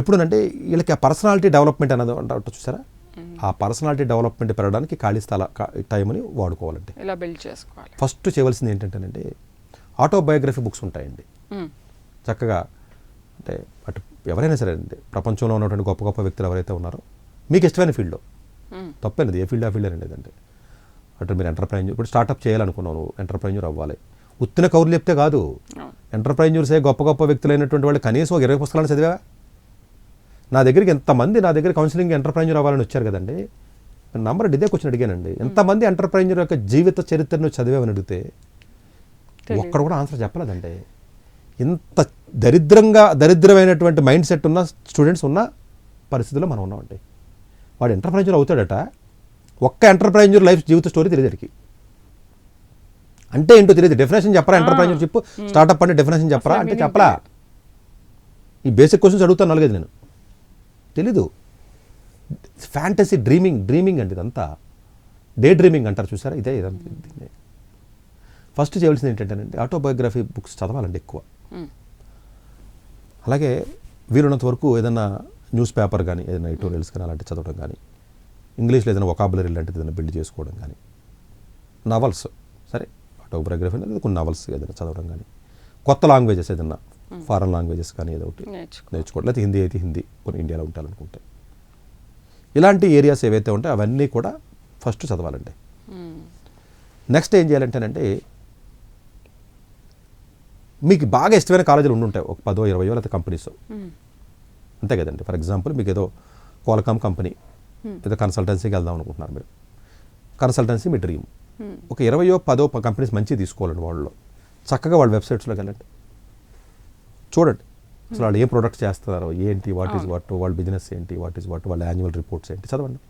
ఎప్పుడునంటే వీళ్ళకి ఆ personality development అన్నది అంటే చూసారా, ఆ పర్సనాలిటీ డెవలప్మెంట్ పెరగడానికి ఖాళీ స్థల టైంని వాడుకోవాలండి. ఇలా బిల్డ్ చేసుకోవాలి. ఫస్ట్ చేయవలసింది ఏంటంటేనండి, ఆటోబయోగ్రఫీ బుక్స్ ఉంటాయండి. చక్కగా అంటే అటు ఎవరైనా సరే అండి, ప్రపంచంలో ఉన్నటువంటి గొప్ప గొప్ప వ్యక్తులు ఎవరైతే ఉన్నారో మీకు ఇష్టమైన ఫీల్డ్లో, తప్పేనది ఏ ఫీల్డ్ ఆ ఫీల్డ్ అనేది లేదండి. అటు మీరు ఎంటర్ప్రైన్యూర్ ఇప్పుడు స్టార్ట్అప్ చేయాలనుకున్నాను, ఎంటర్ప్రైన్యూర్ అవ్వాలి. ఉత్తిన కౌరులు చెప్తే కాదు, ఎంటర్ప్రైన్యూర్సే గొప్ప గొప్ప వ్యక్తులైనటువంటి వాళ్ళు కనీసం ఒక 20 పుస్తకాలను చదివా. నా దగ్గర కౌన్సిలింగ్ ఎంటర్ప్రైన్యూర్ అవ్వాలని వచ్చారు కదండి. నంబర్ ఇదే క్వశ్చన్ అడిగానండి, ఎంతమంది ఎంటర్ప్రైన్యూర్ యొక్క జీవిత చరిత్రను చదివామని అడిగితే ఒక్కడ కూడా ఆన్సర్ చెప్పలేదండి. ఇంత దరిద్రమైనటువంటి మైండ్ సెట్ ఉన్న స్టూడెంట్స్ ఉన్న పరిస్థితుల్లో మనం ఉన్నామండి. వాడు ఎంటర్ప్రైన్యూర్ అవుతాడట, ఒక్క ఎంటర్ప్రైన్యూర్ లైఫ్ జీవిత స్టోరీ తెలియదు. అంటే ఏంటో తెలియదు, డెఫినేషన్ చెప్పరా ఎంటర్ప్రైన్యూర్షిప్, స్టార్ట్అప్ అంటే డెఫినేషన్ చెప్పరా అంటే చెప్పరా. ఈ బేసిక్ క్వశ్చన్స్ అడుగుతాను నాలుగైదు, నేను తెలీదు. ఫ్యాంటసీ డ్రీమింగ్ అండి ఇదంతా, డే డ్రీమింగ్ అంటారు చూసారా, ఇదంతా. ఫస్ట్ చేయవలసింది ఏంటంటేనండి, ఆటోబయోగ్రఫీ బుక్స్ చదవాలండి ఎక్కువ. అలాగే వీలున్నంత వరకు ఏదైనా న్యూస్ పేపర్ కానీ, ఏదైనా ఎడిటోరియల్స్ కానీ అలాంటి చదవడం కానీ, ఇంగ్లీష్లో ఏదైనా వొకాబులరీ లాంటిది ఏదైనా బిల్డ్ చేసుకోవడం కానీ, నవల్స్ సరే ఆటోబయోగ్రఫీ అనేది కొన్ని నవల్స్ ఏదైనా చదవడం కానీ, కొత్త లాంగ్వేజెస్ ఏదైనా ఫారెన్ లాంగ్వేజెస్ కానీ ఏదో ఒకటి నేర్చుకోవడం, లేకపోతే హిందీ అయితే హిందీ కొన్ని ఇండియాలో ఉంటాయనుకుంటే, ఇలాంటి ఏరియాస్ ఏవైతే ఉంటాయో అవన్నీ కూడా ఫస్ట్ చదవాలండి. నెక్స్ట్ ఏం చేయాలంటేనంటే, మీకు బాగా ఇష్టమైన కాలేజీలు ఉండుంటాయి, ఒక 10, 20 లేకపోతే కంపెనీస్ అంతే కదండి. ఫర్ ఎగ్జాంపుల్ మీకు ఏదో క్వాల్కామ్ కంపెనీ ఏదో కన్సల్టెన్సీకి వెళ్దాం అనుకుంటున్నారు మీరు, కన్సల్టెన్సీ మీ డ్రీమ్. ఒక 20, 10 కంపెనీస్ మంచిగా తీసుకోవాలండి. వాళ్ళలో చక్కగా వాళ్ళ వెబ్సైట్స్లోకి వెళ్ళండి, చూడండి అసలు వాళ్ళు ఏ ప్రొడక్ట్స్ చేస్తున్నారో ఏంటి, వాట్ ఈజ్ వాట్, వాళ్ళ బిజినెస్ ఏంటి, వాట్ ఈజ్ వాట్, వాళ్ళ యాన్యువల్ రిపోర్ట్స్ ఏంటి చదవండి.